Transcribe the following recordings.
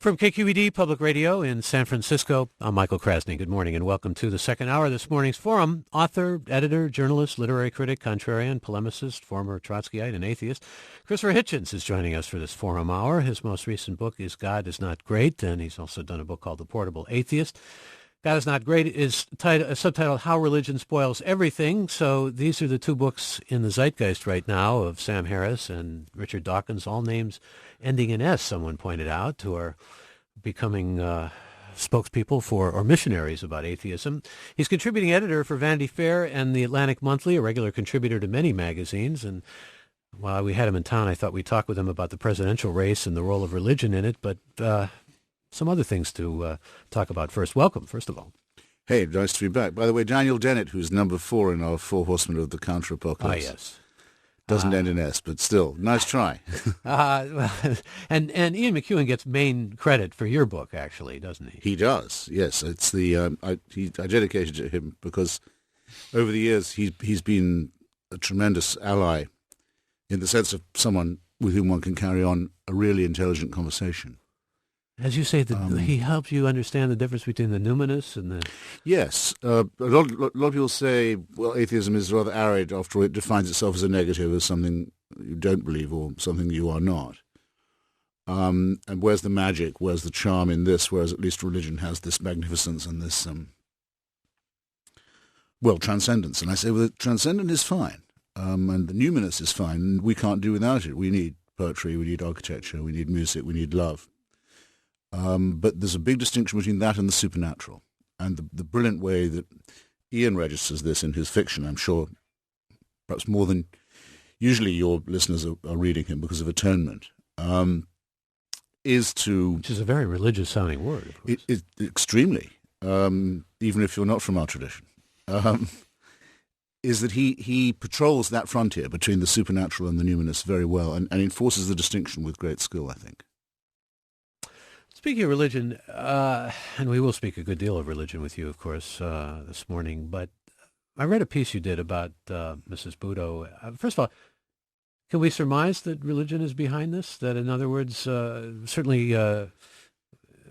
From KQED Public Radio in San Francisco, I'm Michael Krasny. Good morning and welcome to the second hour of this morning's forum. Author, editor, journalist, literary critic, contrarian, polemicist, former Trotskyite and atheist, Christopher Hitchens is joining us for this forum hour. His most recent book is God is Not Great, and he's also done a book called The Portable Atheist. God is Not Great is subtitled How Religion Spoils Everything. So these are the two books in the zeitgeist right now of Sam Harris and Richard Dawkins, all names ending in S, someone pointed out, who are becoming spokespeople for or missionaries about atheism. He's contributing editor for Vanity Fair and The Atlantic Monthly, a regular contributor to many magazines. And while we had him in town, I thought we'd talk with him about the presidential race and the role of religion in it, but some other things to talk about first. Welcome, first of all. Hey, nice to be back. By the way, Daniel Dennett, who's number 4 in our Four Horsemen of the Counter-Apocalypse. Yes. Doesn't end in S, but still, nice try. And Ian McEwan gets main credit for your book, actually, doesn't he? He does, yes. It's the I dedicated it to him because over the years he's been a tremendous ally in the sense of someone with whom one can carry on a really intelligent conversation. As you say, he helps you understand the difference between the numinous and the... Yes. A lot of people say, well, atheism is rather arid. After all, it defines itself as a negative, as something you don't believe or something you are not. And where's the magic? Where's the charm in this? Whereas at least religion has this magnificence and this, transcendence. And I say, well, the transcendent is fine. And the numinous is fine. And we can't do without it. We need poetry, we need architecture, we need music, we need love. But there's a big distinction between that and the supernatural. And the brilliant way that Ian registers this in his fiction, I'm sure perhaps more than usually your listeners are reading him because of atonement, is to... Which is a very religious-sounding word. Extremely, even if you're not from our tradition, is that he patrols that frontier between the supernatural and the numinous very well and enforces the distinction with great skill, I think. Speaking of religion, and we will speak a good deal of religion with you, of course, this morning, but I read a piece you did about Mrs. Budo. First of all, can we surmise that religion is behind this? That, in other words, certainly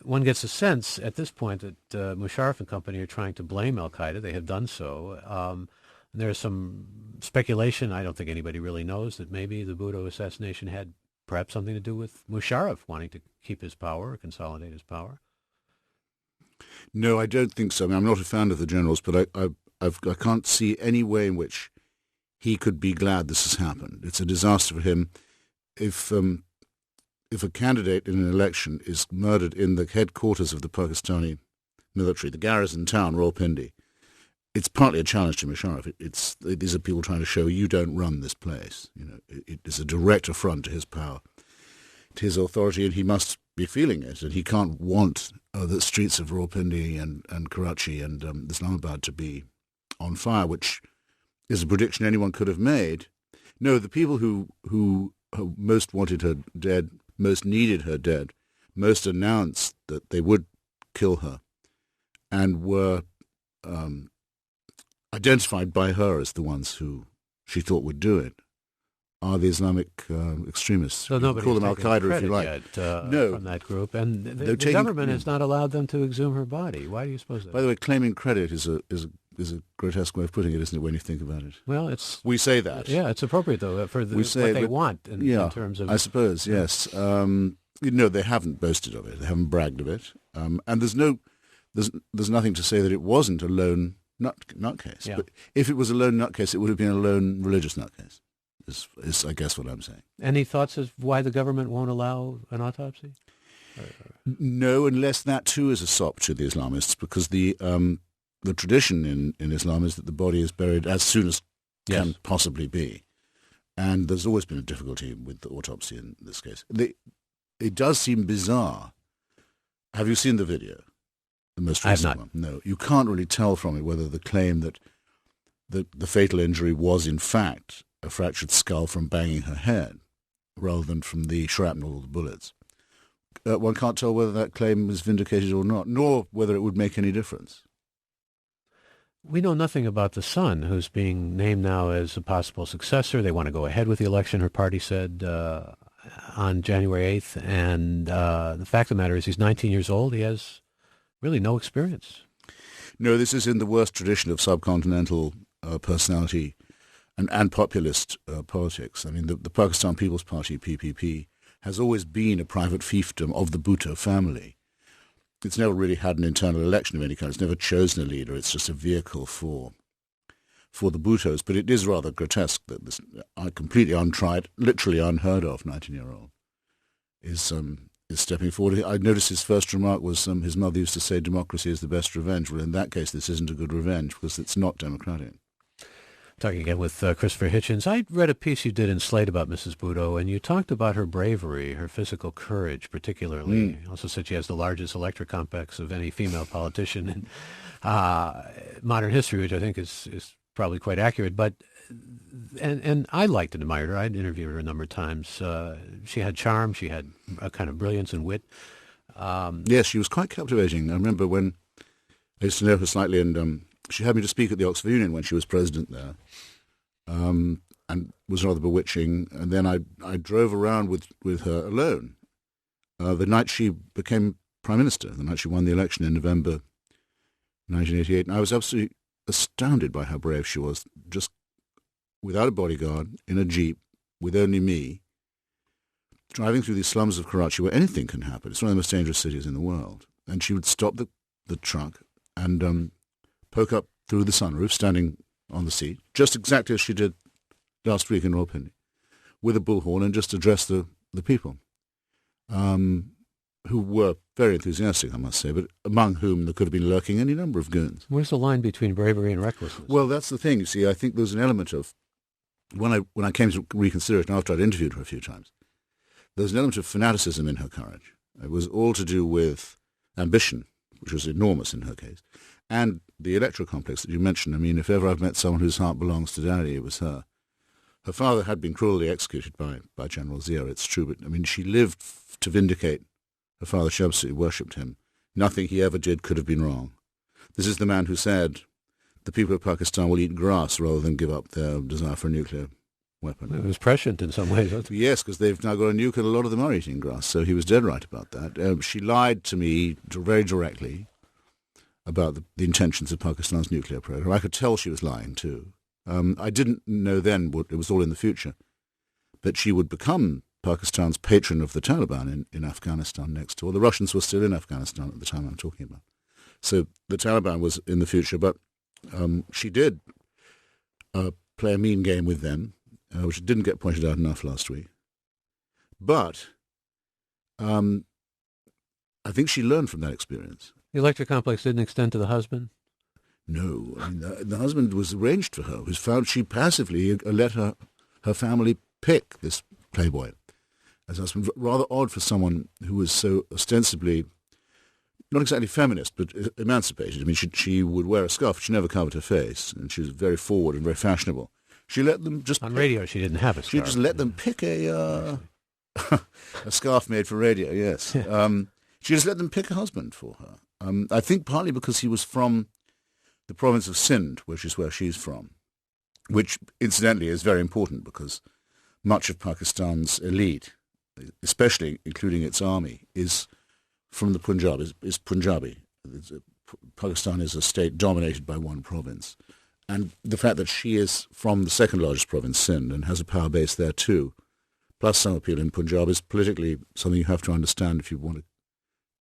one gets a sense at this point that Musharraf and company are trying to blame al-Qaeda. They have done so. There's some speculation, I don't think anybody really knows, that maybe the Budo assassination had perhaps something to do with Musharraf wanting to keep his power or consolidate his power? No, I don't think so. I mean, I'm not a fan of the generals, but I can't see any way in which he could be glad this has happened. It's a disaster for him. If a candidate in an election is murdered in the headquarters of the Pakistani military, the garrison town, Rawalpindi, it's partly a challenge to Musharraf. These are people trying to show you don't run this place. You know, it is a direct affront to his power, to his authority, and he must be feeling it. And he can't want the streets of Rawalpindi and Karachi and Islamabad to be on fire, which is a prediction anyone could have made. No, the people who most wanted her dead, most needed her dead, most announced that they would kill her, and were identified by her as the ones who she thought would do it, are the Islamic extremists. So nobody call them Al-Qaeda if you like. Yet, no, from that group, and the government has not allowed them to exhume her body. Why do you suppose that? By the way, claiming credit is a grotesque way of putting it, isn't it? When you think about it. Well, we say that. Yeah, it's appropriate though for what they want in terms of. I suppose yes. They haven't boasted of it. They haven't bragged of it. And there's nothing to say that it wasn't a lone nutcase. Yeah. But if it was a lone nutcase, it would have been a lone religious nutcase, is I guess what I'm saying. Any thoughts as why the government won't allow an autopsy? No, unless that too is a sop to the Islamists, because the tradition in Islam is that the body is buried as soon as can possibly be. And there's always been a difficulty with the autopsy in this case. It does seem bizarre. Have you seen the video? The most recent I have not. one? No, you can't really tell from it whether the claim that the fatal injury was in fact a fractured skull from banging her head rather than from the shrapnel or the bullets. One can't tell whether that claim is vindicated or not, nor whether it would make any difference. We know nothing about the son, who's being named now as a possible successor. They want to go ahead with the election, her party said. on January 8th, and the fact of the matter is he's 19 years old. He has really no experience. No, this is in the worst tradition of subcontinental personality and populist politics. I mean, the Pakistan People's Party, PPP, has always been a private fiefdom of the Bhutto family. It's never really had an internal election of any kind. It's never chosen a leader. It's just a vehicle for the Bhuttos. But it is rather grotesque that this completely untried, literally unheard of 19-year-old is stepping forward. I noticed his first remark was his mother used to say democracy is the best revenge. Well, in that case, this isn't a good revenge because it's not democratic. Talking again with Christopher Hitchens. I read a piece you did in Slate about Mrs. Bhutto, and you talked about her bravery, her physical courage particularly. You also said she has the largest electric complex of any female politician in modern history, which I think is probably quite accurate. But and I liked and admired her. I'd interviewed her a number of times. She had charm. She had a kind of brilliance and wit. Yes, she was quite captivating. I remember when I used to know her slightly, and she had me to speak at the Oxford Union when she was president there, and was rather bewitching. And then I drove around with her alone the night she became prime minister, the night she won the election in November 1988. And I was absolutely astounded by how brave she was, just without a bodyguard, in a jeep, with only me, driving through these slums of Karachi where anything can happen. It's one of the most dangerous cities in the world. And she would stop the truck and poke up through the sunroof, standing on the seat, just exactly as she did last week in Rawalpindi, with a bullhorn, and just address the people, who were very enthusiastic, I must say, but among whom there could have been lurking any number of goons. Where's the line between bravery and recklessness? Well, that's the thing. You see, I think there's an element of, when I came to reconsider it, and after I'd interviewed her a few times, there's an element of fanaticism in her courage. It was all to do with ambition, which was enormous in her case, and the electoral complex that you mentioned. I mean, if ever I've met someone whose heart belongs to Daddy, it was her. Her father had been cruelly executed by General Zia, it's true, but I mean, she lived to vindicate her father. She absolutely worshipped him. Nothing he ever did could have been wrong. This is the man who said, the people of Pakistan will eat grass rather than give up their desire for a nuclear weapon. It was prescient in some ways. Yes, because they've now got a nuke and a lot of them are eating grass, so he was dead right about that. She lied to me very directly about the intentions of Pakistan's nuclear program. I could tell she was lying too. I didn't know then what it was all in the future, but she would become Pakistan's patron of the Taliban in Afghanistan next door. The Russians were still in Afghanistan at the time I'm talking about. So the Taliban was in the future, but she did play a mean game with them, which didn't get pointed out enough last week. But I think she learned from that experience. The electric complex didn't extend to the husband? No. I mean, the husband was arranged for her. Was found she passively let her family pick this playboy as husband. Rather odd for someone who was so ostensibly, not exactly feminist, but emancipated. I mean, she would wear a scarf. She never covered her face, and she was very forward and very fashionable. She let them just... On radio, she didn't have a scarf. She just let them pick a scarf made for radio, yes. She just let them pick a husband for her. I think partly because he was from the province of Sindh, which is where she's from, which incidentally is very important because much of Pakistan's elite, especially including its army, is from the Punjab, is Punjabi. Pakistan is a state dominated by one province. And the fact that she is from the second largest province, Sindh, and has a power base there too, plus some appeal in Punjab, is politically something you have to understand if you want to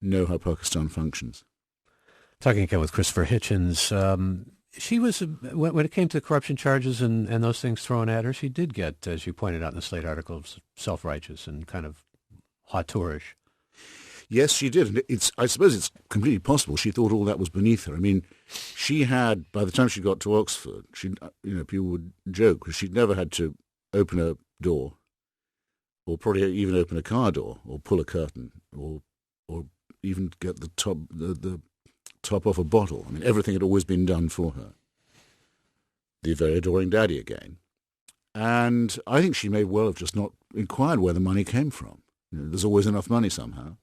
know how Pakistan functions. Talking again with Christopher Hitchens, she was, when it came to corruption charges and those things thrown at her, she did get, as you pointed out in the Slate article, self-righteous and kind of hauteurish. Yes, she did. And I suppose it's completely possible she thought all that was beneath her. I mean, she had, by the time she got to Oxford, people would joke because she'd never had to open a door, or probably even open a car door, or pull a curtain, or even get the top off a bottle. I mean, everything had always been done for her. The very adoring Daddy again. And I think she may well have just not inquired where the money came from. There's always enough money somehow.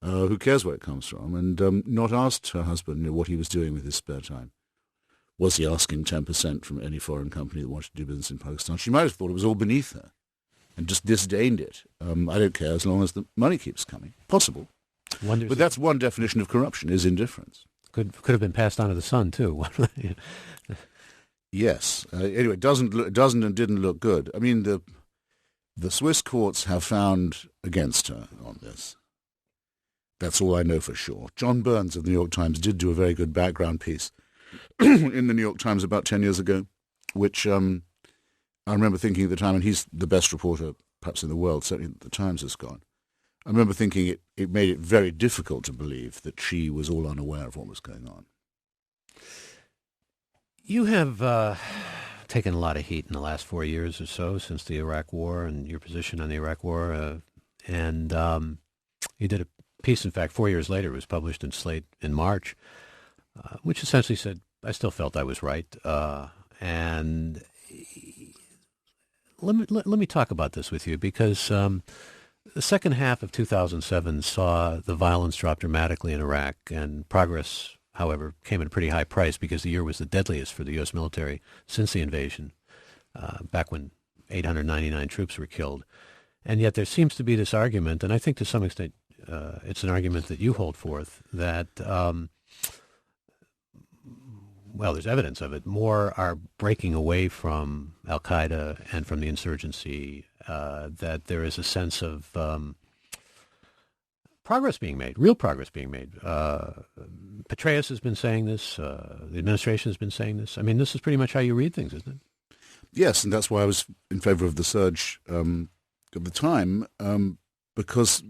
Who cares where it comes from? And not asked her husband what he was doing with his spare time. Was he asking 10% from any foreign company that wanted to do business in Pakistan? She might have thought it was all beneath her. and just disdained it. I don't care as long as the money keeps coming. Possible. But that's one definition of corruption, is indifference. Could have been passed on to the son, too. Yes. Anyway, it doesn't and didn't look good. I mean, the Swiss courts have found against her on this. That's all I know for sure. John Burns of the New York Times did do a very good background piece in the New York Times about 10 years ago, which I remember thinking at the time, and he's the best reporter perhaps in the world, certainly the Times has got. I remember thinking it made it very difficult to believe that she was all unaware of what was going on. You have taken a lot of heat in the last 4 years or so since the Iraq War and your position on the Iraq War. And you did a piece, in fact, 4 years later, it was published in Slate in March, which essentially said, I still felt I was right. And let me talk about this with you, because the second half of 2007 saw the violence drop dramatically in Iraq, and progress, however, came at a pretty high price because the year was the deadliest for the U.S. military since the invasion, back when 899 troops were killed. And yet there seems to be this argument, and I think to some extent it's an argument that you hold forth, that, well, there's evidence of it, more are breaking away from al-Qaeda and from the insurgency, that there is a sense of progress being made, real progress being made. Petraeus has been saying this. The administration has been saying this. I mean, this is pretty much how you read things, isn't it? Yes, and that's why I was in favor of the surge of the time, because,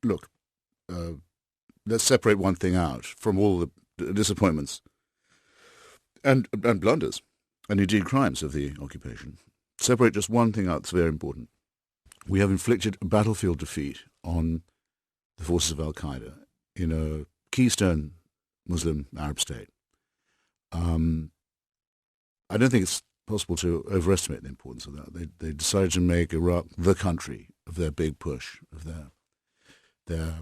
look, let's separate one thing out from all the disappointments and blunders and indeed crimes of the occupation. Separate just one thing out that's very important. We have inflicted a battlefield defeat on the forces of al-Qaeda in a keystone Muslim Arab state. I don't think it's possible to overestimate the importance of that. They decided to make Iraq the country of their big push, of their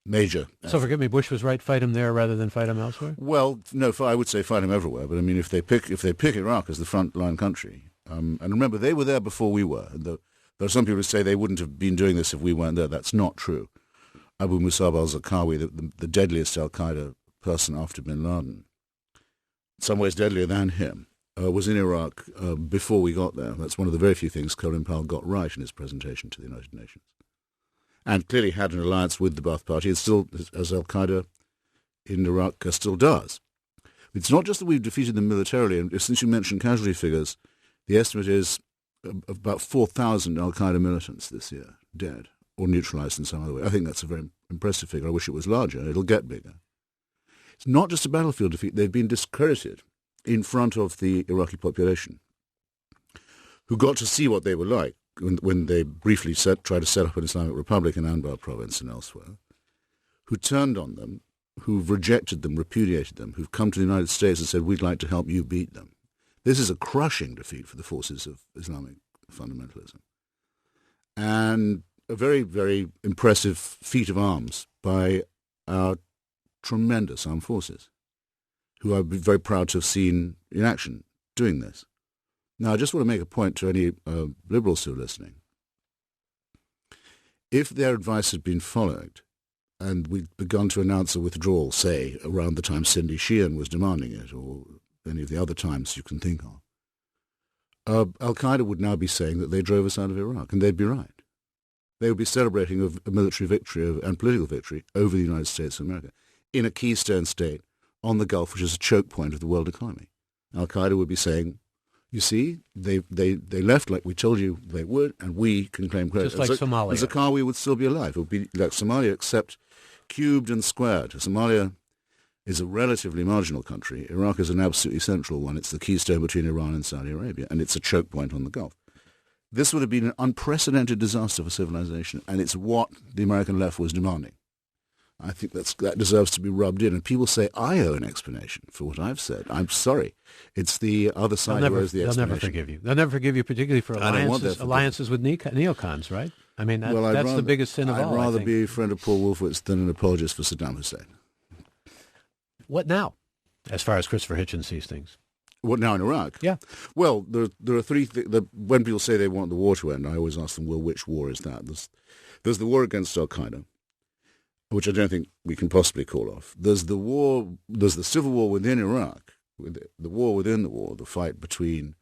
major effort. So forgive me, Bush was right, fight him there rather than fight him elsewhere? Well, no, I would say fight him everywhere. But I mean, if they pick Iraq as the front-line country, and remember, they were there before we were. There are some people who say they wouldn't have been doing this if we weren't there. That's not true. Abu Musab al-Zarqawi, the deadliest al-Qaeda person after bin Laden, in some ways deadlier than him, was in Iraq before we got there. That's one of the very few things Colin Powell got right in his presentation to the United Nations. And clearly had an alliance with the Ba'ath Party. It still, as al-Qaeda in Iraq still does. It's not just that we've defeated them militarily, and since you mentioned casualty figures, the estimate is about 4,000 al-Qaeda militants this year dead or neutralized in some other way. I think that's a very impressive figure. I wish it was larger. It'll get bigger. It's not just a battlefield defeat. They've been discredited in front of the Iraqi population, who got to see what they were like when they briefly tried to set up an Islamic Republic in Anbar province and elsewhere, who turned on them, who've rejected them, repudiated them, who've come to the United States and said, we'd like to help you beat them. This is a crushing defeat for the forces of Islamic fundamentalism. And a very, very impressive feat of arms by our tremendous armed forces, who I'd be very proud to have seen in action doing this. Now, I just want to make a point to any liberals who are listening. If their advice had been followed, and we'd begun to announce a withdrawal, say, around the time Cindy Sheehan was demanding it, or any of the other times you can think of, al-Qaeda would now be saying that they drove us out of Iraq, and they'd be right. They would be celebrating a military victory and political victory over the United States of America in a keystone state on the Gulf, which is a choke point of the world economy. Al-Qaeda would be saying, you see, they left like we told you they would, and we can claim credit. Just like Somalia. Zarqawi would still be alive. It would be like Somalia, except cubed and squared. Somalia is a relatively marginal country. Iraq is an absolutely central one. It's the keystone between Iran and Saudi Arabia, and it's a choke point on the Gulf. This would have been an unprecedented disaster for civilization, and it's what the American left was demanding. I think that deserves to be rubbed in. And people say, I owe an explanation for what I've said. I'm sorry. It's the other side who owes the explanation. They'll never forgive you. They'll never forgive you, particularly for alliances with neocons, right? I mean, that's the biggest sin of all. I'd rather be a friend of Paul Wolfowitz than an apologist for Saddam Hussein. What now, as far as Christopher Hitchens sees things? What now in Iraq? Yeah. Well, there are three. When people say they want the war to end, I always ask them, well, which war is that? There's the war against Al Qaeda, which I don't think we can possibly call off. There's the civil war within Iraq, the war within the war, the fight between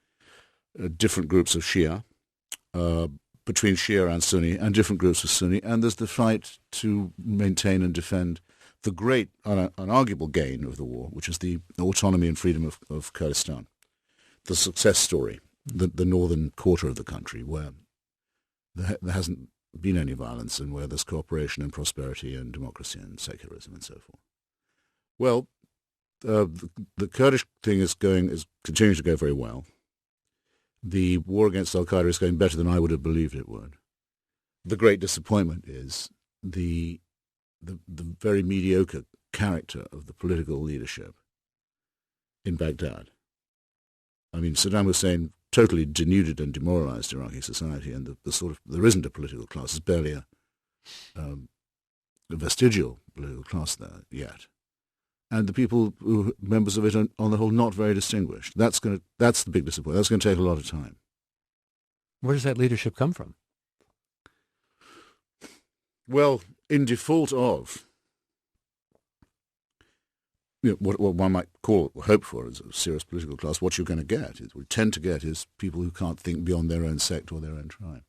different groups of Shia, between Shia and Sunni, and different groups of Sunni, and there's the fight to maintain and defend the great, unarguable gain of the war, which is the autonomy and freedom of Kurdistan, the success story, the northern quarter of the country, where there hasn't been any violence and where there's cooperation and prosperity and democracy and secularism and so forth. Well, the Kurdish thing is continuing to go very well. The war against Al-Qaeda is going better than I would have believed it would. The great disappointment is the very mediocre character of the political leadership in Baghdad. I mean, Saddam Hussein totally denuded and demoralized Iraqi society, and there isn't a political class. There's barely a vestigial political class there yet. And the people members of it are, on the whole, not very distinguished. That's the big disappointment. That's going to take a lot of time. Where does that leadership come from? Well, in default of what one might call or hope for as a serious political class, what you're going to get, tend to get, is people who can't think beyond their own sect or their own tribe.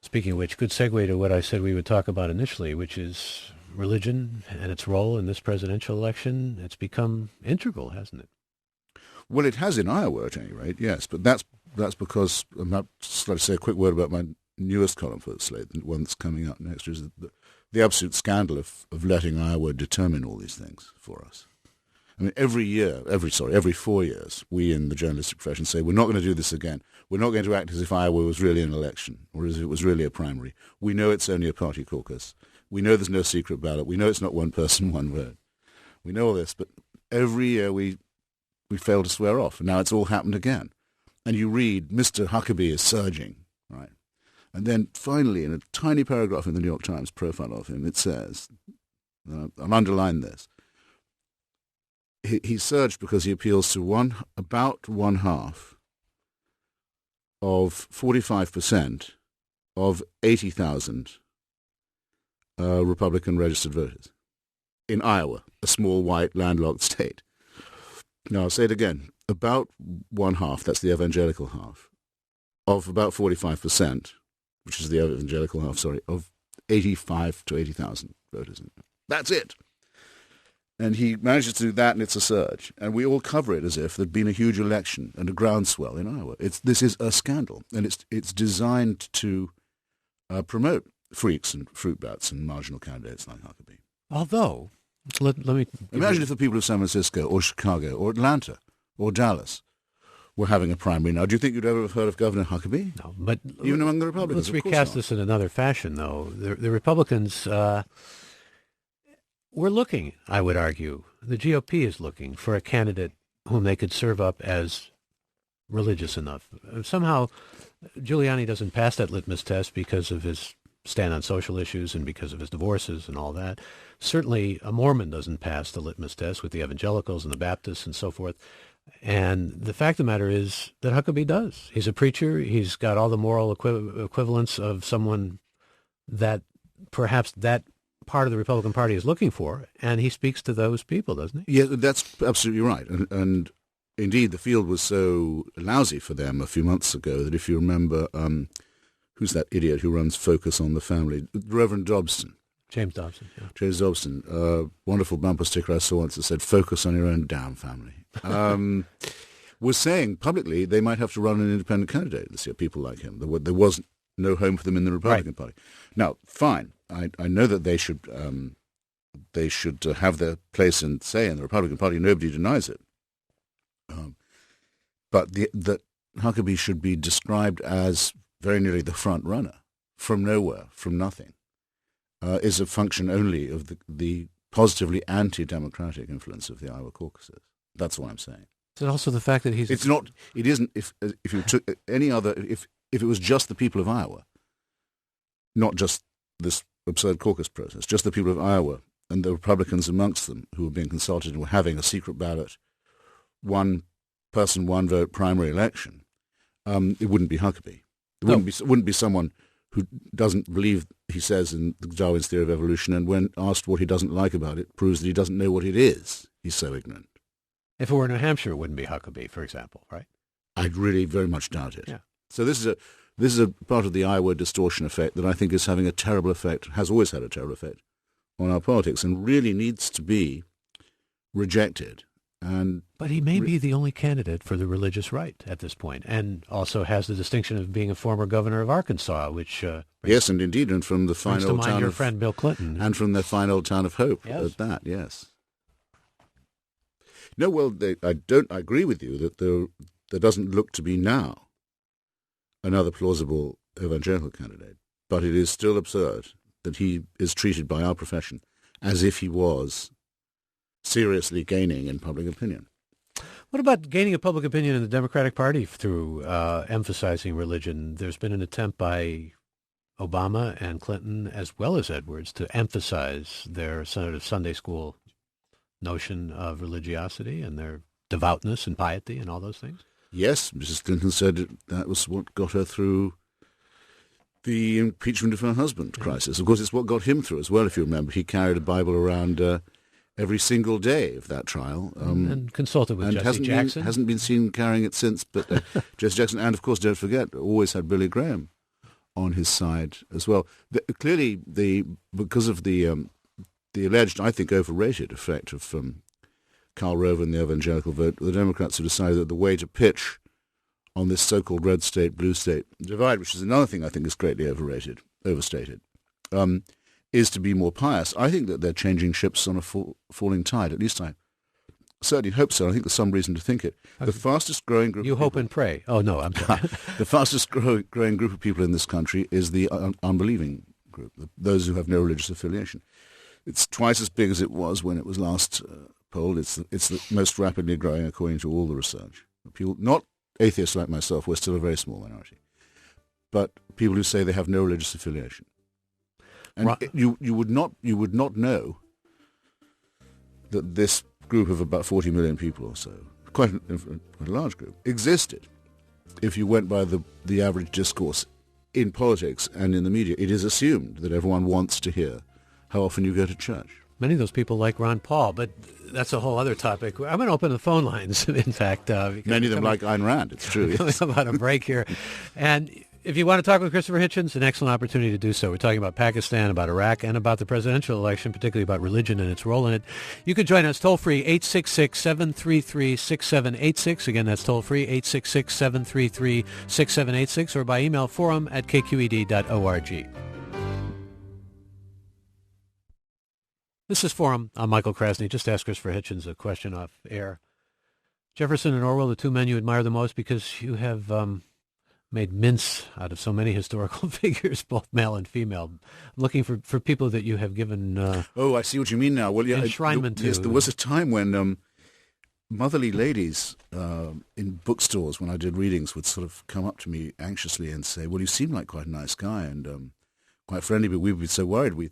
Speaking of which, good segue to what I said we would talk about initially, which is religion and its role in this presidential election. It's become integral, hasn't it? Well, it has in Iowa, at any rate, yes. But that's because I'm not going to say a quick word about my newest column for the Slate, the one that's coming up next, is the absolute scandal of letting Iowa determine all these things for us. I mean, every 4 years, we in the journalistic profession say, we're not going to do this again. We're not going to act as if Iowa was really an election or as if it was really a primary. We know it's only a party caucus. We know there's no secret ballot. We know it's not one person, one vote. We know all this, but every year we fail to swear off. And now it's all happened again. And you read, Mr. Huckabee is surging, right? And then finally, in a tiny paragraph in the New York Times profile of him, it says, I'll underline this, he surged because he appeals to about one half of 45% of 80,000 Republican registered voters in Iowa, a small, white, landlocked state. Now, I'll say it again. About one half, that's the evangelical half, of about 45%, which is the evangelical half, of 85 to 80,000 voters. That's it. And he manages to do that, and it's a surge. And we all cover it as if there'd been a huge election and a groundswell in Iowa. This is a scandal, and it's designed to promote freaks and fruit bats and marginal candidates like Huckabee. Although, let me... Imagine if the people of San Francisco or Chicago or Atlanta or Dallas were having a primary now. Do you think you'd ever have heard of Governor Huckabee? No, but... Even among the Republicans, let's recast this in another fashion, though. The Republicans... we're looking, I would argue, the GOP is looking for a candidate whom they could serve up as religious enough. Somehow, Giuliani doesn't pass that litmus test because of his stand on social issues and because of his divorces and all that. Certainly, a Mormon doesn't pass the litmus test with the evangelicals and the Baptists and so forth. And the fact of the matter is that Huckabee does. He's a preacher. He's got all the moral equivalence of someone that perhaps that part of the Republican Party is looking for, and he speaks to those people, doesn't he? Yeah, that's absolutely right. And indeed, the field was so lousy for them a few months ago that if you remember, who's that idiot who runs Focus on the Family? Reverend Dobson. James Dobson, yeah. James Dobson, wonderful bumper sticker I saw once that said, "Focus on your own damn family." Was saying publicly they might have to run an independent candidate this year, people like him. There was no home for them in the Republican Party. Now, fine. I know that they should have their place and say in the Republican Party. Nobody denies it. But that Huckabee should be described as very nearly the front runner from nowhere, from nothing, is a function only of the positively anti-democratic influence of the Iowa caucuses. That's what I'm saying. Is it also the fact that he's... It's not. It isn't. If you took any other, if it was just the people of Iowa, not just this absurd caucus process, just the people of Iowa and the Republicans amongst them who were being consulted and were having a secret ballot, one person, one vote primary election, it wouldn't be Huckabee. It No. wouldn't be someone who doesn't believe, he says, in Darwin's theory of evolution, and when asked what he doesn't like about it, proves that he doesn't know what it is. He's so ignorant. If it were New Hampshire, it wouldn't be Huckabee, for example, right? I really very much doubt it. Yeah. So this is a part of the I-word distortion effect that I think is having a terrible effect, has always had a terrible effect on our politics, and really needs to be rejected. But he may be the only candidate for the religious right at this point, and also has the distinction of being a former governor of Arkansas, which yes, and indeed, and from the brings fine to old mind town your of friend Bill Clinton, and from the fine old town of Hope. Yes. At that, yes. No, well, I agree with you that there doesn't look to be now another plausible evangelical candidate, but it is still absurd that he is treated by our profession as if he was seriously gaining in public opinion. What about gaining a public opinion in the Democratic Party through emphasizing religion? There's been an attempt by Obama and Clinton, as well as Edwards, to emphasize their sort of Sunday school notion of religiosity and their devoutness and piety and all those things. Yes, Mrs. Clinton said that was what got her through the impeachment of her husband crisis. Of course, it's what got him through as well, if you remember. He carried a Bible around every single day of that trial. And consulted with and Jesse Jackson. Hasn't been seen carrying it since, but Jesse Jackson, and of course, don't forget, always had Billy Graham on his side as well. Clearly, because of the alleged, I think, overrated effect of Karl Rove and the evangelical vote, the Democrats have decided that the way to pitch on this so-called red state, blue state divide, which is another thing I think is greatly overstated, is to be more pious. I think that they're changing ships on a falling tide. At least I certainly hope so. I think there's some reason to think it. The fastest growing group. You hope and pray. Oh no, I'm sorry. The fastest growing group of people in this country is the unbelieving group, those who have no religious affiliation. It's twice as big as it was when it was last polled. It's the most rapidly growing according to all the research. People, not atheists like myself, we're still a very small minority, but people who say they have no religious affiliation. And you would not know that this group of about 40 million people or so, quite a large group, existed if you went by the average discourse in politics and in the media. It is assumed that everyone wants to hear how often you go to church. Many of those people like Ron Paul, but that's a whole other topic. I'm going to open the phone lines, in fact. Many of them like Ayn Rand, it's true. Yes. Coming about a break here. And if you want to talk with Christopher Hitchens, an excellent opportunity to do so. We're talking about Pakistan, about Iraq, and about the presidential election, particularly about religion and its role in it. You can join us toll-free, 866-733-6786. Again, that's toll-free, 866-733-6786, or by email, forum@kqed.org. This is Forum. I'm Michael Krasny. Just ask Christopher Hitchens a question off air. Jefferson and Orwell, the two men you admire the most because you have made mince out of so many historical figures, both male and female. I'm looking for people that you have given I see what you mean now. Well, yeah, enshrinement to. Yes, there was a time when motherly ladies in bookstores, when I did readings, would sort of come up to me anxiously and say, well, you seem like quite a nice guy and quite friendly, but we'd be so worried we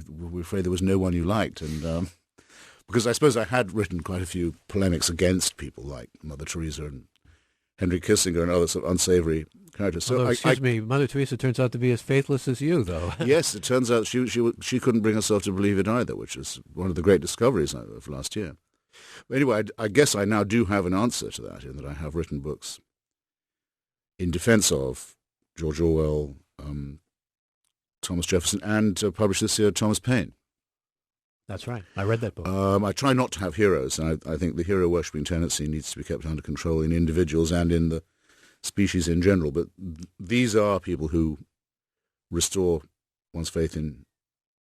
were afraid there was no one you liked. And because I suppose I had written quite a few polemics against people like Mother Teresa and Henry Kissinger and other sort of unsavory characters. So Although, Mother Teresa turns out to be as faithless as you, though. Yes, it turns out she couldn't bring herself to believe it either, which is one of the great discoveries of last year. But anyway, I guess I now do have an answer to that, in that I have written books in defense of George Orwell, Thomas Jefferson, and published this year Thomas Paine. That's right. I read that book. I try not to have heroes, and I think the hero-worshipping tendency needs to be kept under control in individuals and in the species in general. But these are people who restore one's faith in,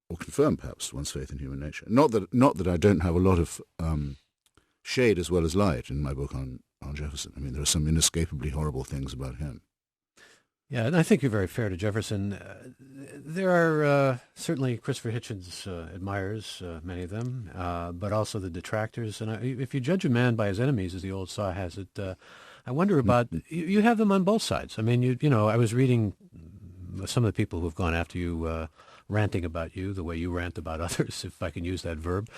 or confirm perhaps, one's faith in human nature. Not that I don't have a lot of shade as well as light in my book on Jefferson. I mean, there are some inescapably horrible things about him. Yeah, and I think you're very fair to Jefferson. There are certainly Christopher Hitchens admirers, many of them, but also the detractors. And if you judge a man by his enemies, as the old saw has it, I wonder about, you have them on both sides. I mean, I was reading some of the people who have gone after you ranting about you the way you rant about others, if I can use that verb,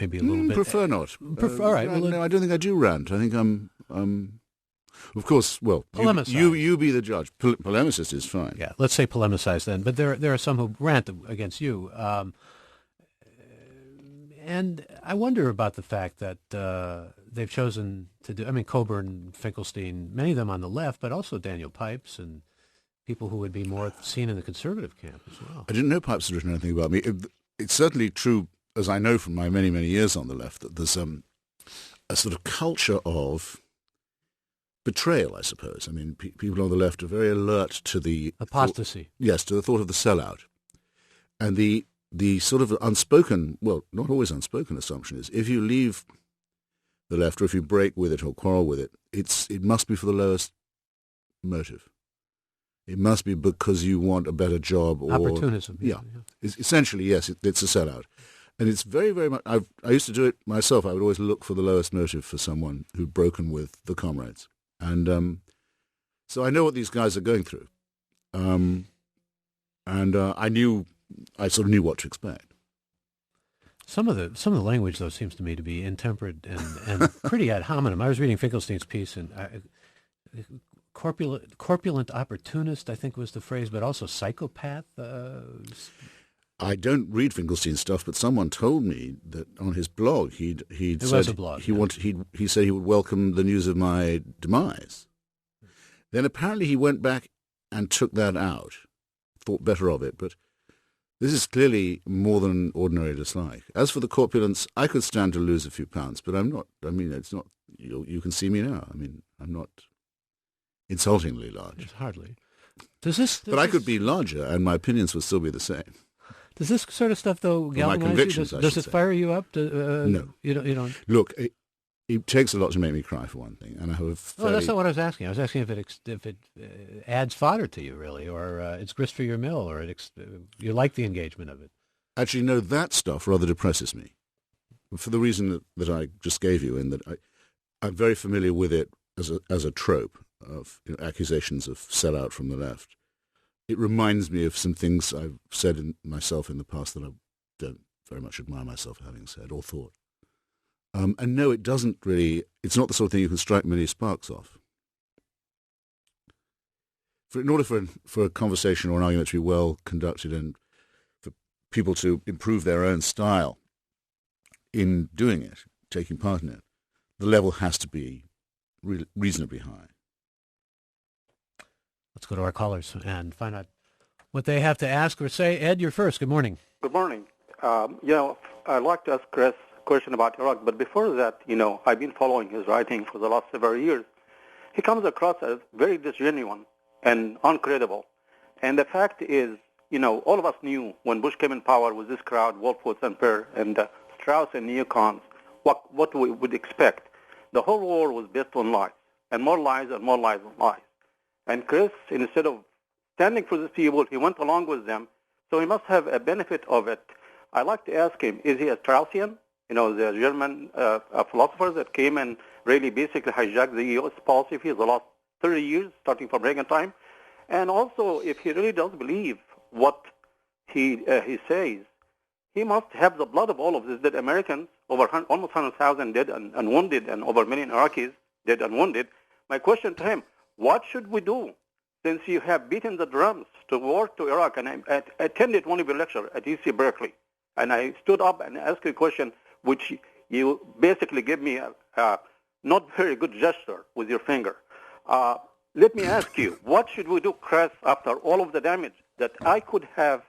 maybe a little bit. Prefer not. All right. Well, no, I don't think I do rant. I think I'm of course, well, you be the judge. Polemicist is fine. Yeah, let's say polemicize then. But there are some who rant against you. And I wonder about the fact that they've chosen to do, I mean, Coburn, Finkelstein, many of them on the left, but also Daniel Pipes and people who would be more seen in the conservative camp as well. I didn't know Pipes had written anything about me. It's certainly true, as I know from my many, many years on the left, that there's a sort of culture of betrayal, I suppose. I mean, people on the left are very alert to the apostasy. Yes, to the thought of the sellout. And the sort of unspoken, well, not always unspoken assumption is if you leave the left or if you break with it or quarrel with it, it must be for the lowest motive. It must be because you want a better job or opportunism. Yeah. Essentially, yes, it's a sellout. And it's very, very much, I used to do it myself. I would always look for the lowest motive for someone who'd broken with the comrades. And so I know what these guys are going through. And I sort of knew what to expect. Some of the language, though, seems to me to be intemperate and pretty ad hominem. I was reading Finkelstein's piece, and corpulent opportunist, I think was the phrase, but also psychopath. I don't read Finkelstein's stuff, but someone told me that on his blog he'd said was a blog, he said he would welcome the news of my demise. Then apparently he went back and took that out, thought better of it, but this is clearly more than ordinary dislike. As for the corpulence, I could stand to lose a few pounds, but I'm not. I mean, it's not. You can see me now. I mean, I'm not insultingly large. It's hardly. But I could be larger, and my opinions would still be the same. Does this sort of stuff, though, galvanize you? Does it fire you up? No. You don't. Look, it takes a lot to make me cry, for one thing, and I have a fairly... No, that's not what I was asking. I was asking if it adds fodder to you, really, or it's grist for your mill, or you like the engagement of it. Actually, no, that stuff rather depresses me, for the reason that I just gave you, in that I'm very familiar with it as a trope of accusations of sellout from the left. It reminds me of some things I've said myself in the past that I don't very much admire myself having said or thought. And no, it doesn't really, it's not the sort of thing you can strike many sparks off. In order for a conversation or an argument to be well conducted and for people to improve their own style in doing it, taking part in it, the level has to be reasonably high. Let's go to our callers and find out what they have to ask or say. Ed, you're first. Good morning. Good morning. I'd like to ask Chris a question about Iraq, but before that, I've been following his writing for the last several years. He comes across as very disgenuine and uncredible. And the fact is, all of us knew when Bush came in power with this crowd, Wolfowitz and Perr and Strauss and neocons, what we would expect. The whole war was based on lies, and more lies and more lies and lies. And Chris, instead of standing for these people, he went along with them. So he must have a benefit of it. I'd like to ask him, is he a Straussian? The German philosopher that came and really basically hijacked the U.S. policy for the last 30 years, starting from Reagan time. And also, if he really does believe what he says, he must have the blood of all of these dead Americans, almost 100,000 dead and wounded, and over a million Iraqis dead and wounded. My question to him, what should we do since you have beaten the drums to war to Iraq? And I attended one of your lectures at UC Berkeley, and I stood up and asked you a question which you basically gave me a not very good gesture with your finger. Let me ask you, what should we do, Chris, after all of the damage that I could have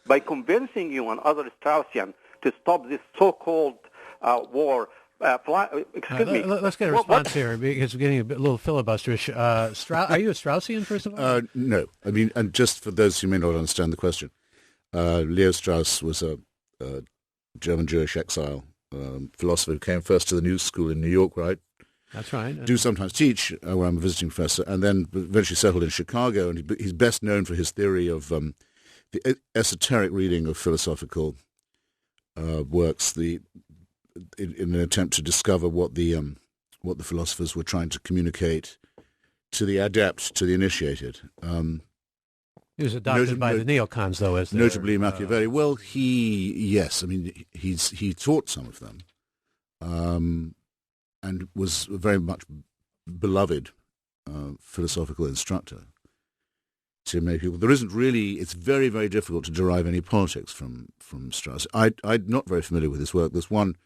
by convincing you and other Straussian to stop this so-called war? Excuse me. Let's get a response here because we're getting a little filibusterish. Are you a Straussian, first of all? No. I mean, and just for those who may not understand the question, Leo Strauss was a German Jewish exile philosopher who came first to the New School in New York, right? That's right. Do sometimes teach where I'm a visiting professor, and then eventually settled in Chicago. And he's best known for his theory of the esoteric reading of philosophical works, in an attempt to discover what the philosophers were trying to communicate to the adept, to the initiated. He was adopted by the neocons, though, as notably Machiavelli. Well, yes. I mean, he taught some of them, and was a very much beloved philosophical instructor to many people. There isn't really. It's very, very difficult to derive any politics from Strauss. I'm not very familiar with his work. There's one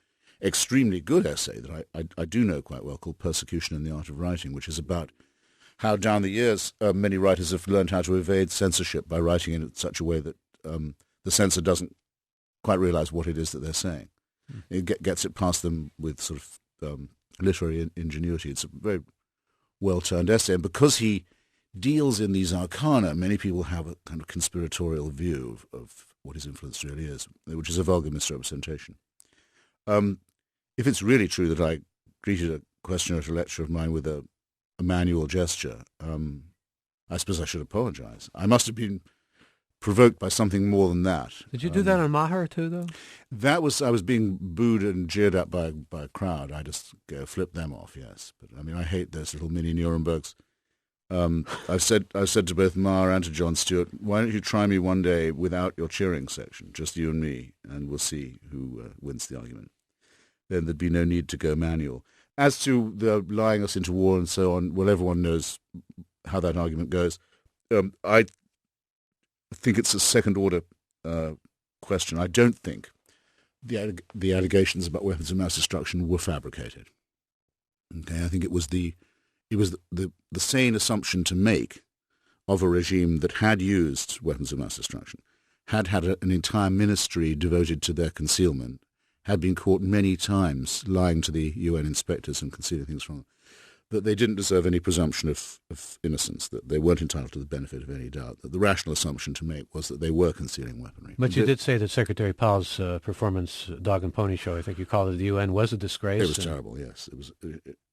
extremely good essay that I do know quite well called "Persecution in the Art of Writing," which is about how down the years many writers have learned how to evade censorship by writing in such a way that the censor doesn't quite realize what it is that they're saying. It gets it past them with sort of literary ingenuity. It's a very well-turned essay, and because he deals in these arcana, many people have a kind of conspiratorial view of what his influence really is, which is a vulgar misrepresentation. If it's really true that I greeted a questioner at a lecture of mine with a manual gesture, I suppose I should apologize. I must have been provoked by something more than that. Did you do that on Maher too, though? I was being booed and jeered at by a crowd. I just flipped them off, yes. But I mean, I hate those little mini Nurembergs. I've said to both Maher and to John Stewart, why don't you try me one day without your cheering section, just you and me, and we'll see who wins the argument. Then there'd be no need to go manual. As to the lying us into war and so on, well, everyone knows how that argument goes. I think it's a second-order question. I don't think the allegations about weapons of mass destruction were fabricated. Okay, I think it was the sane assumption to make of a regime that had used weapons of mass destruction, had an entire ministry devoted to their concealment, had been caught many times lying to the UN inspectors and concealing things from them, that they didn't deserve any presumption of innocence, that they weren't entitled to the benefit of any doubt, that the rational assumption to make was that they were concealing weaponry. But you did say that Secretary Powell's performance, Dog and Pony Show, I think you called it, the UN, was a disgrace. It was terrible, yes. It was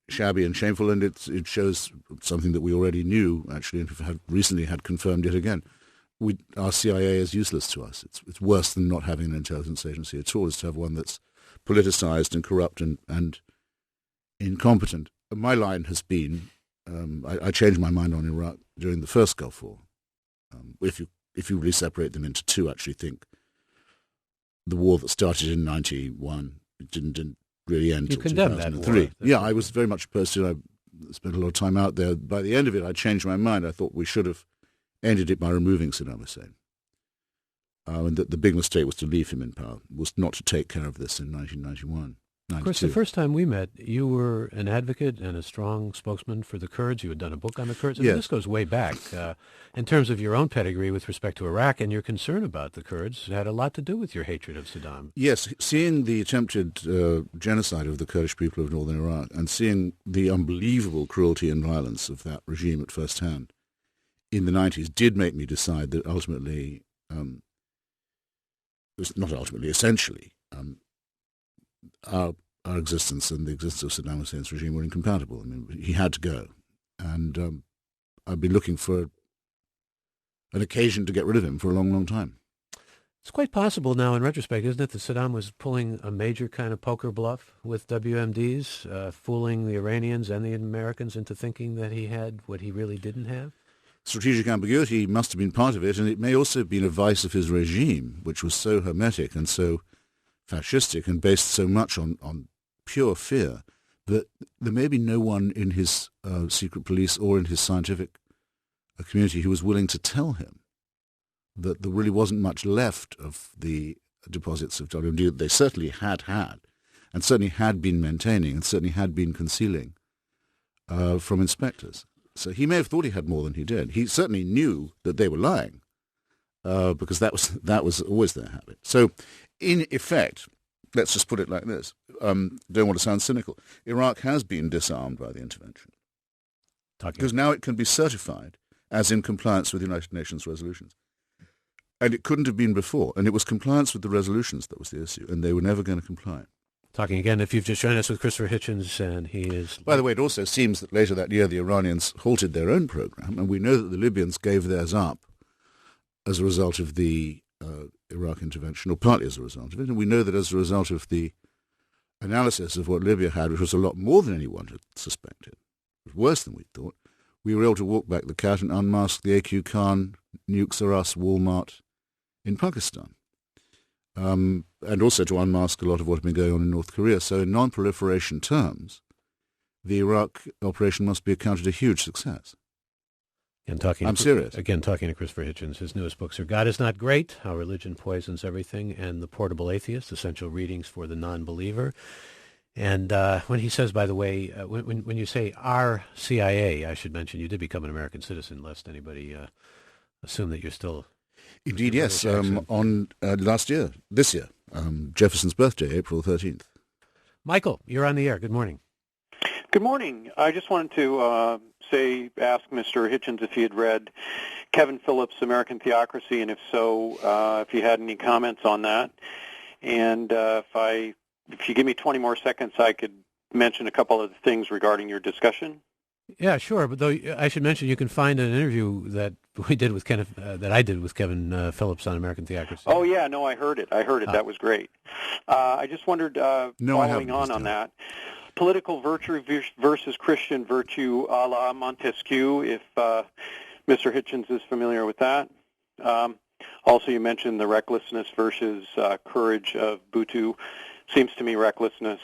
shabby and shameful, and it shows something that we already knew, actually, and have recently had confirmed yet again. Our CIA is useless to us. It's worse than not having an intelligence agency at all, is to have one that's politicized and corrupt and incompetent. My line has been, I changed my mind on Iraq during the first Gulf War. If you really separate them into two, actually think the war that started in 91 didn't really end until 2003. Yeah, I was very much opposed to it. I spent a lot of time out there. By the end of it, I changed my mind. I thought we should have ended it by removing Saddam Hussein. And that the big mistake was to leave him in power, was not to take care of this in 1991. 92. Of course, the first time we met, you were an advocate and a strong spokesman for the Kurds. You had done a book on the Kurds. I mean, this goes way back. In terms of your own pedigree with respect to Iraq and your concern about the Kurds, had a lot to do with your hatred of Saddam. Yes, seeing the attempted genocide of the Kurdish people of northern Iraq and seeing the unbelievable cruelty and violence of that regime at first hand in the 90s did make me decide that ultimately, essentially, our existence and the existence of Saddam Hussein's regime were incompatible. I mean, he had to go. And I've been looking for an occasion to get rid of him for a long, long time. It's quite possible now in retrospect, isn't it, that Saddam was pulling a major kind of poker bluff with WMDs, fooling the Iranians and the Americans into thinking that he had what he really didn't have? Strategic ambiguity must have been part of it, and it may also have been a vice of his regime, which was so hermetic and so fascistic and based so much on pure fear that there may be no one in his secret police or in his scientific community who was willing to tell him that there really wasn't much left of the deposits of WMD that they certainly had and certainly had been maintaining and certainly had been concealing from inspectors. So he may have thought he had more than he did. He certainly knew that they were lying because that was always their habit. So in effect, let's just put it like this, don't want to sound cynical, Iraq has been disarmed by the intervention. Because now it can be certified as in compliance with United Nations resolutions. And it couldn't have been before. And it was compliance with the resolutions that was the issue, and they were never going to comply. Talking again, if you've just joined us, with Christopher Hitchens, and he is... By the way, it also seems that later that year the Iranians halted their own program, and we know that the Libyans gave theirs up as a result of the Iraq intervention, or partly as a result of it. And we know that as a result of the analysis of what Libya had, which was a lot more than anyone had suspected, it was worse than we thought, we were able to walk back the cat and unmask the AQ Khan, Nukes Are Us Walmart in Pakistan. And also to unmask a lot of what had been going on in North Korea. So in non-proliferation terms, the Iraq operation must be accounted a huge success. I'm serious. Again, talking to Christopher Hitchens. His newest books are God Is Not Great, How Religion Poisons Everything, and The Portable Atheist, Essential Readings for the Non-Believer. And when he says, by the way, when you say our CIA, I should mention you did become an American citizen, lest anybody assume that you're still... Indeed, yes. On this year, Jefferson's birthday, April 13th. Michael, you're on the air. Good morning. Good morning. I just wanted to ask Mr. Hitchens if he had read Kevin Phillips' American Theocracy, and if so, if he had any comments on that. And if you give me 20 more seconds, I could mention a couple of things regarding your discussion. Yeah, sure. But though I should mention, you can find an interview that we did with that I did with Kevin Phillips on American Theocracy. Oh yeah, no, I heard it. That was great. I just wondered, following on that, political virtue versus Christian virtue, a la Montesquieu. If Mr. Hitchens is familiar with that. Also, you mentioned the recklessness versus courage of Bhutto. Seems to me recklessness.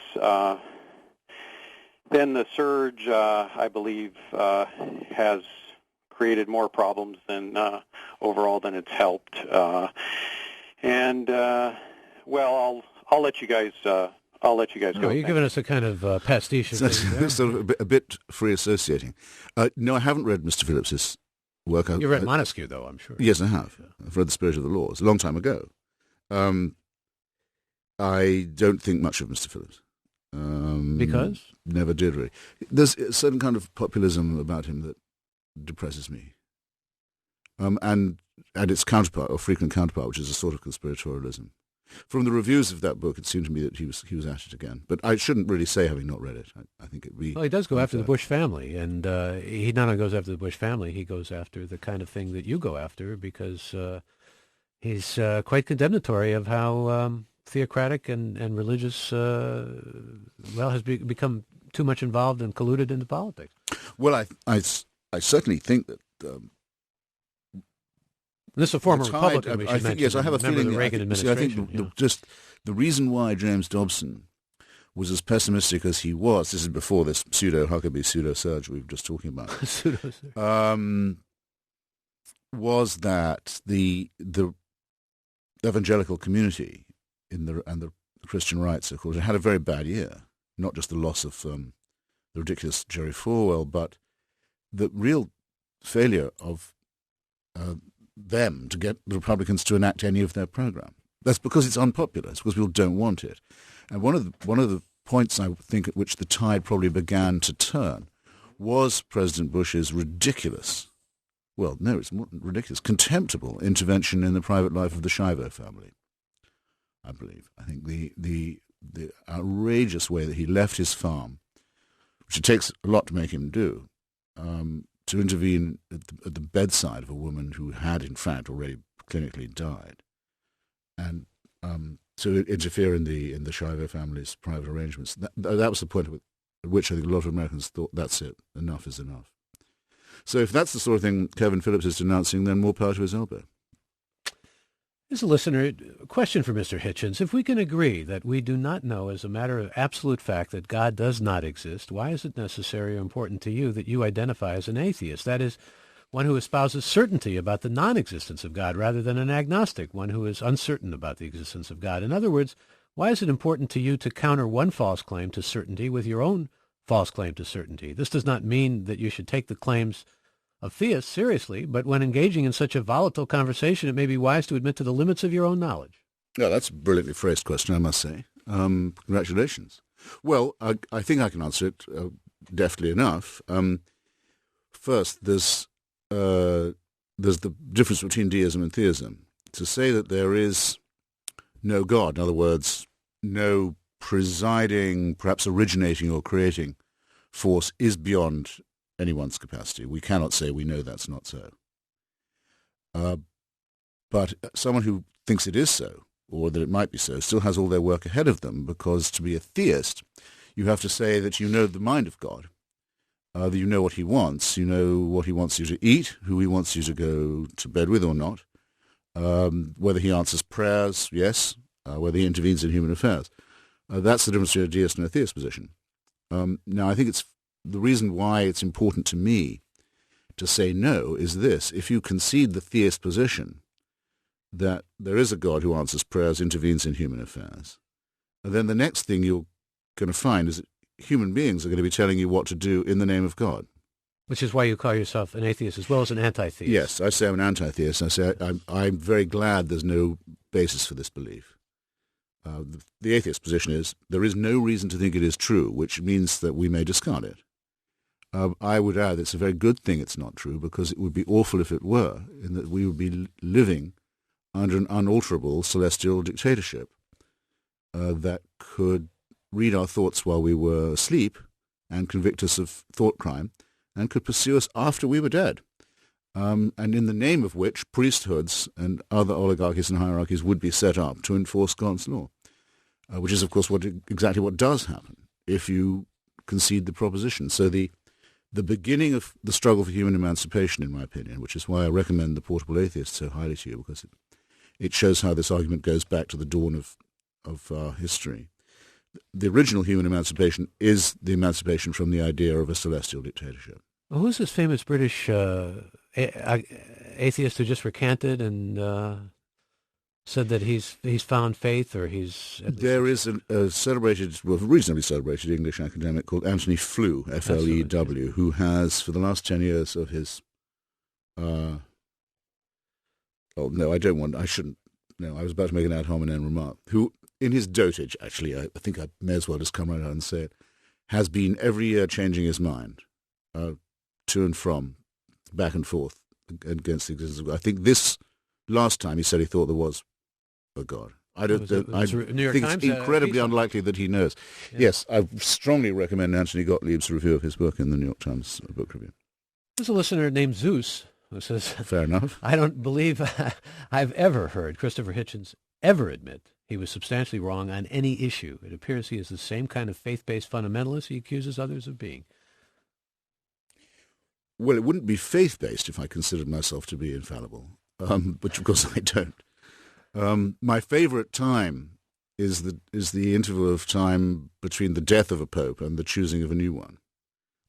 Then the surge, I believe, has created more problems than overall than it's helped. I'll let you guys. I'll let you guys go. You're giving us a kind of pastiche. Sort of a bit free associating. No, I haven't read Mr. Phillips's work. You read Montesquieu, though, I'm sure. Yes, I have. I've read The Spirit of the Laws a long time ago. I don't think much of Mr. Phillips. Because? Never did, really. There's a certain kind of populism about him that depresses me. And its counterpart, or frequent counterpart, which is a sort of conspiratorialism. From the reviews of that book, it seemed to me that he was at it again. But I shouldn't really say, having not read it. I think it'd be... Well, he does go after the Bush family, and he not only goes after the Bush family, he goes after the kind of thing that you go after, because he's quite condemnatory of how theocratic and religious, has become too much involved and colluded into politics. Well, I certainly think that... This is a former Republican. I think, yes, I have a feeling. The Reagan administration. I think just the reason why James Dobson was as pessimistic as he was. This is before this Huckabee pseudo-surge we were just talking about. Was that the evangelical community and the Christian right, so called, had a very bad year. Not just the loss of the ridiculous Jerry Falwell, but the real failure of them to get the Republicans to enact any of their program. That's because it's unpopular. It's because people don't want it. And one of the points, I think, at which the tide probably began to turn was President Bush's ridiculous, contemptible intervention in the private life of the Shivo family, I believe. I think the outrageous way that he left his farm, which it takes a lot to make him do, to intervene at the bedside of a woman who had, in fact, already clinically died, and to interfere in the Shivo family's private arrangements. That was the point at which I think a lot of Americans thought, that's it, enough is enough. So if that's the sort of thing Kevin Phillips is denouncing, then more power to his elbow. Here's a listener, a question for Mr. Hitchens. If we can agree that we do not know as a matter of absolute fact that God does not exist, why is it necessary or important to you that you identify as an atheist? That is, one who espouses certainty about the non-existence of God rather than an agnostic, one who is uncertain about the existence of God. In other words, why is it important to you to counter one false claim to certainty with your own false claim to certainty? This does not mean that you should take the claims of theists seriously, but when engaging in such a volatile conversation, it may be wise to admit to the limits of your own knowledge. Yeah, that's a brilliantly phrased question, I must say. Congratulations. Well, I think I can answer it deftly enough. First, there's the difference between deism and theism. To say that there is no God, in other words, no presiding, perhaps originating or creating force, is beyond anyone's capacity. We cannot say we know that's not so. But someone who thinks it is so, or that it might be so, still has all their work ahead of them, because to be a theist, you have to say that you know the mind of God, You know what he wants. You know what he wants you to eat, who he wants you to go to bed with or not, whether he answers prayers, yes, whether he intervenes in human affairs. That's the difference between a deist and a theist position. Now, I think it's the reason why it's important to me to say no is this. If you concede the theist position, that there is a God who answers prayers, intervenes in human affairs, and then the next thing you're going to find is that human beings are going to be telling you what to do in the name of God. Which is why you call yourself an atheist as well as an anti-theist. Yes, I say I'm an anti-theist. I say I'm very glad there's no basis for this belief. The atheist position is there is no reason to think it is true, which means that we may discard it. I would add it's a very good thing it's not true, because it would be awful if it were, in that we would be living under an unalterable celestial dictatorship that could read our thoughts while we were asleep and convict us of thought crime and could pursue us after we were dead. And in the name of which priesthoods and other oligarchies and hierarchies would be set up to enforce God's law, which is, of course, exactly what does happen if you concede the proposition. So the beginning of the struggle for human emancipation, in my opinion, which is why I recommend the Portable Atheist so highly to you, because it shows how this argument goes back to the dawn of history. The original human emancipation is the emancipation from the idea of a celestial dictatorship. Well, who's this famous British atheist who just recanted and said that he's found faith, or he's... There is a celebrated, well, reasonably celebrated English academic called Anthony Flew, F-L-E-W, who has, for the last 10 years of his... I was about to make an ad hominem remark, who, in his dotage, actually, I think I may as well just come right out and say it, has been every year changing his mind, to and from, back and forth, against the existence of God. I think this last time he said he thought there was a God. I think it's incredibly unlikely that he knows. Yeah. Yes, I strongly recommend Anthony Gottlieb's review of his book in the New York Times Book Review. There's a listener named Zeus who says, fair enough. I don't believe I've ever heard Christopher Hitchens ever admit he was substantially wrong on any issue. It appears he is the same kind of faith-based fundamentalist he accuses others of being. Well, it wouldn't be faith-based if I considered myself to be infallible, which of course I don't. My favorite time is the interval of time between the death of a pope and the choosing of a new one.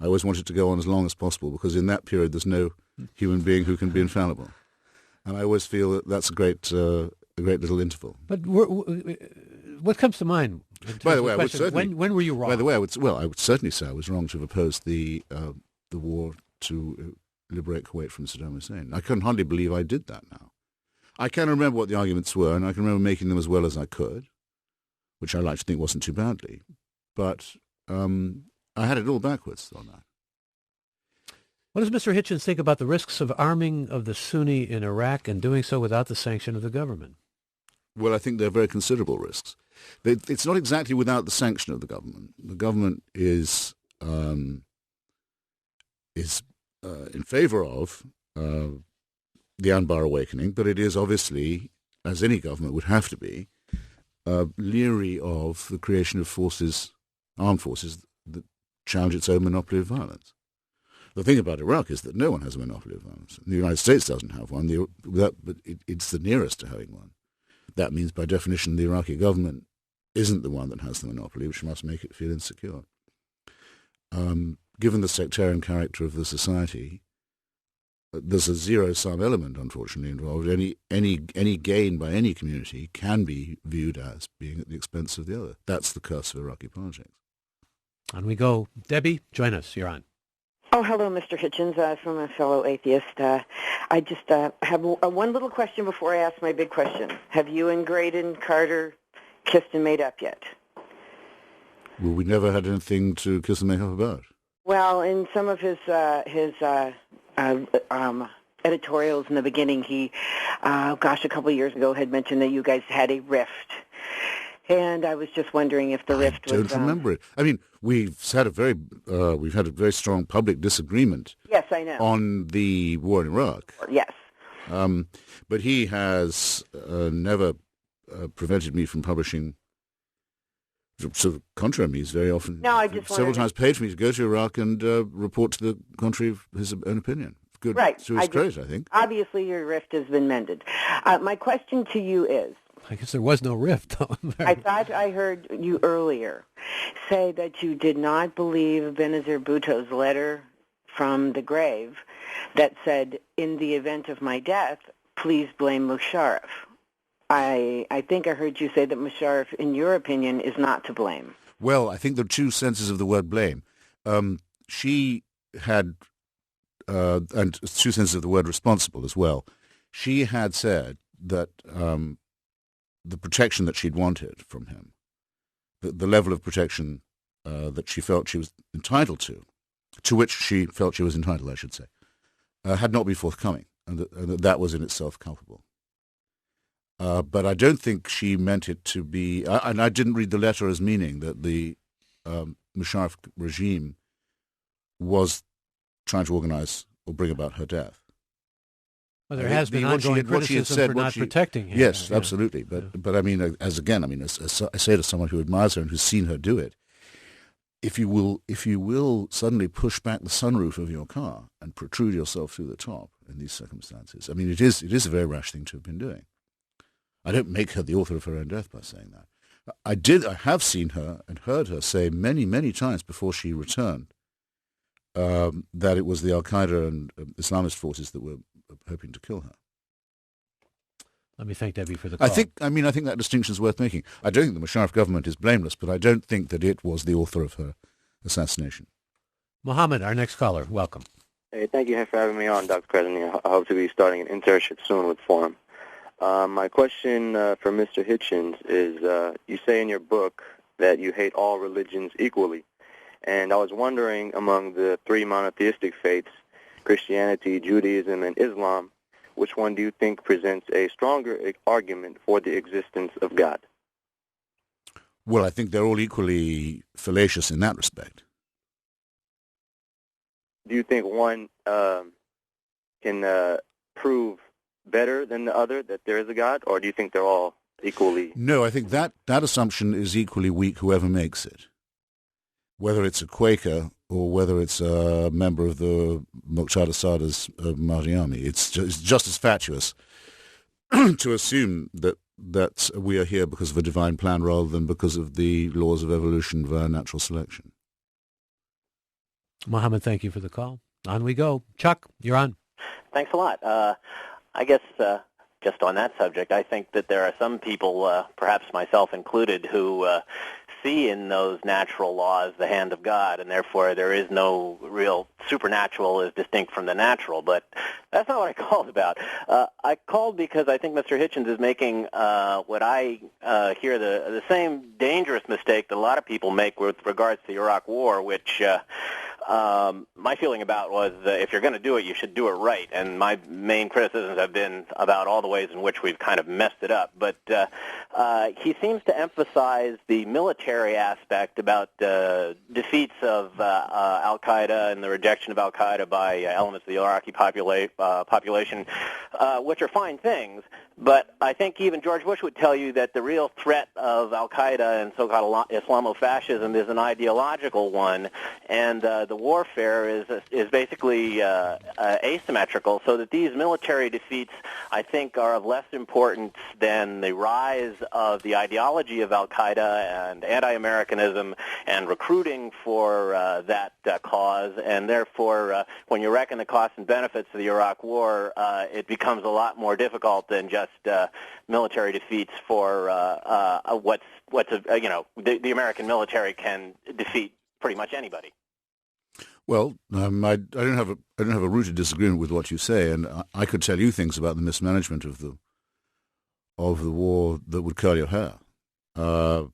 I always want it to go on as long as possible, because in that period there's no human being who can be infallible. And I always feel that that's a great little interval. But what comes to mind? By the way, I would certainly... When were you wrong? By the way, I would certainly say I was wrong to have opposed the war to liberate Kuwait from Saddam Hussein. I can hardly believe I did that now. I can remember what the arguments were, and I can remember making them as well as I could, which I like to think wasn't too badly. But I had it all backwards on that. What does Mr. Hitchens think about the risks of arming of the Sunni in Iraq and doing so without the sanction of the government? Well, I think they're very considerable risks. It's not exactly without the sanction of the government. The government is in favor of the Anbar awakening, but it is obviously, as any government would have to be, leery of the creation of armed forces that challenge its own monopoly of violence. The thing about Iraq is that no one has a monopoly of violence. The United States doesn't have one, but it's the nearest to having one. That means, by definition, the Iraqi government isn't the one that has the monopoly, which must make it feel insecure. Given the sectarian character of the society, there's a zero-sum element, unfortunately, involved. Any gain by any community can be viewed as being at the expense of the other. That's the curse of Iraqi politics. On we go. Debbie, join us. You're on. Oh, hello, Mr. Hitchens, from a fellow atheist. I just have one little question before I ask my big question. Have you and Graydon Carter kissed and made up yet? Well, we never had anything to kiss and make up about. Well, in some of his editorials in the beginning, he, a couple of years ago, had mentioned that you guys had a rift. And I was just wondering if the rift was... I don't remember it. I mean, we've had a very strong public disagreement. Yes, I know. On the war in Iraq. Yes. But he has never prevented me from publishing So the contrary, he's very often, No, I just several times paid for me to go to Iraq and report to the contrary of his own opinion. Good, right. to his credit, I think. Obviously, your rift has been mended. My question to you is, I guess there was no rift. I thought I heard you earlier say that you did not believe Benazir Bhutto's letter from the grave that said, in the event of my death, please blame Musharraf. I think I heard you say that Musharraf, in your opinion, is not to blame. Well, I think there are two senses of the word blame. She had, and two senses of the word responsible as well. She had said that the protection that she'd wanted from him, the level of protection that she felt she was entitled to which she felt she was entitled, I should say, had not been forthcoming, and that was in itself culpable. But I don't think she meant it to be, and I didn't read the letter as meaning that the Musharraf regime was trying to organize or bring about her death. Well, there has been ongoing criticism for not protecting him. Yes, absolutely. But I mean, as I say to someone who admires her and who's seen her do it, if you will suddenly push back the sunroof of your car and protrude yourself through the top in these circumstances, I mean, it is a very rash thing to have been doing. I don't make her the author of her own death by saying that. I have seen her and heard her say many, many times before she returned that it was the Al-Qaeda and Islamist forces that were hoping to kill her. Let me thank Debbie for the call. I think that distinction is worth making. I don't think the Musharraf government is blameless, but I don't think that it was the author of her assassination. Mohammed, our next caller, welcome. Hey, thank you for having me on, Dr. Krasny. I hope to be starting an internship soon with Forum. My question for Mr. Hitchens is, you say in your book that you hate all religions equally. And I was wondering, among the three monotheistic faiths, Christianity, Judaism, and Islam, which one do you think presents a stronger argument for the existence of God? Well, I think they're all equally fallacious in that respect. Do you think one can prove better than the other that there is a God, or do you think they're all equally? No, I think that assumption is equally weak, whoever makes it. Whether it's a Quaker or whether it's a member of the Muqtada Sadr's Mahdi army, it's just as fatuous to assume that we are here because of a divine plan rather than because of the laws of evolution via natural selection. Mohammed, thank you for the call. On we go. Chuck, you're on. Thanks a lot. I guess just on that subject, I think that there are some people, perhaps myself included, who see in those natural laws the hand of God, and therefore there is no real supernatural as distinct from the natural. But that's not what I called about. I called because I think Mr. Hitchens is making what I hear the same dangerous mistake that a lot of people make with regards to the Iraq War, which my feeling about was if you're going to do it, you should do it right. And my main criticisms have been about all the ways in which we've kind of messed it up. But he seems to emphasize the military aspect about defeats of Al-Qaeda and the rejection of Al-Qaeda by elements of the Iraqi population, which are fine things. But I think even George Bush would tell you that the real threat of Al-Qaeda and so-called Islamofascism is an ideological one, and the warfare is basically asymmetrical, so that these military defeats, I think, are of less importance than the rise of the ideology of Al-Qaeda and anti-Americanism and recruiting for that cause, and therefore, when you reckon the costs and benefits of the Iraq War, it becomes a lot more difficult than just military defeats for the American military can defeat pretty much anybody. Well, I don't have a rooted disagreement with what you say, and I could tell you things about the mismanagement of the war that would curl your hair. But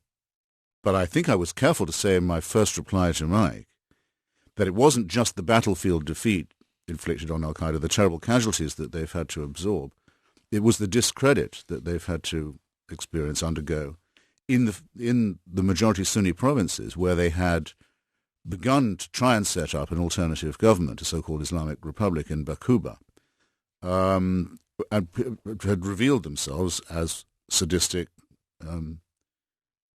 I think I was careful to say in my first reply to Mike that it wasn't just the battlefield defeat inflicted on Al-Qaeda, the terrible casualties that they've had to absorb. It was the discredit that they've had to undergo in the majority Sunni provinces where they had begun to try and set up an alternative government, a so-called Islamic Republic in Bakuba, and had revealed themselves as sadistic,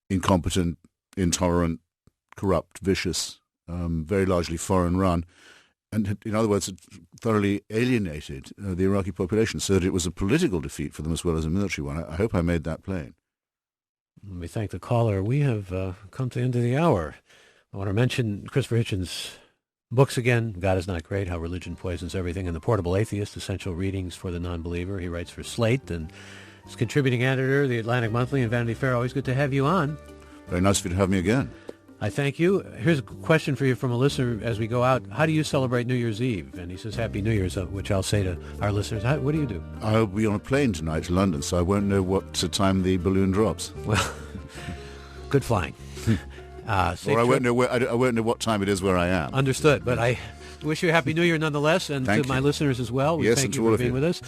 incompetent, intolerant, corrupt, vicious, very largely foreign-run, and in other words, it thoroughly alienated the Iraqi population, so that it was a political defeat for them as well as a military one. I hope I made that plain. Let me thank the caller. We have come to the end of the hour. I want to mention Christopher Hitchens' books again. God is Not Great, How Religion Poisons Everything, and The Portable Atheist, Essential Readings for the Non-Believer. He writes for Slate and is contributing editor, The Atlantic Monthly and Vanity Fair. Always good to have you on. Very nice of you to have me again. I thank you. Here's a question for you from a listener as we go out. How do you celebrate New Year's Eve? And he says, Happy New Year's, which I'll say to our listeners. What do you do? I'll be on a plane tonight to London, so I won't know what time the balloon drops. Well, good flying. Or I won't know what time it is where I am. Understood. But I wish you a Happy New Year nonetheless, and thank to you. My listeners as well. We yes, thank and you to all for of being you. with us.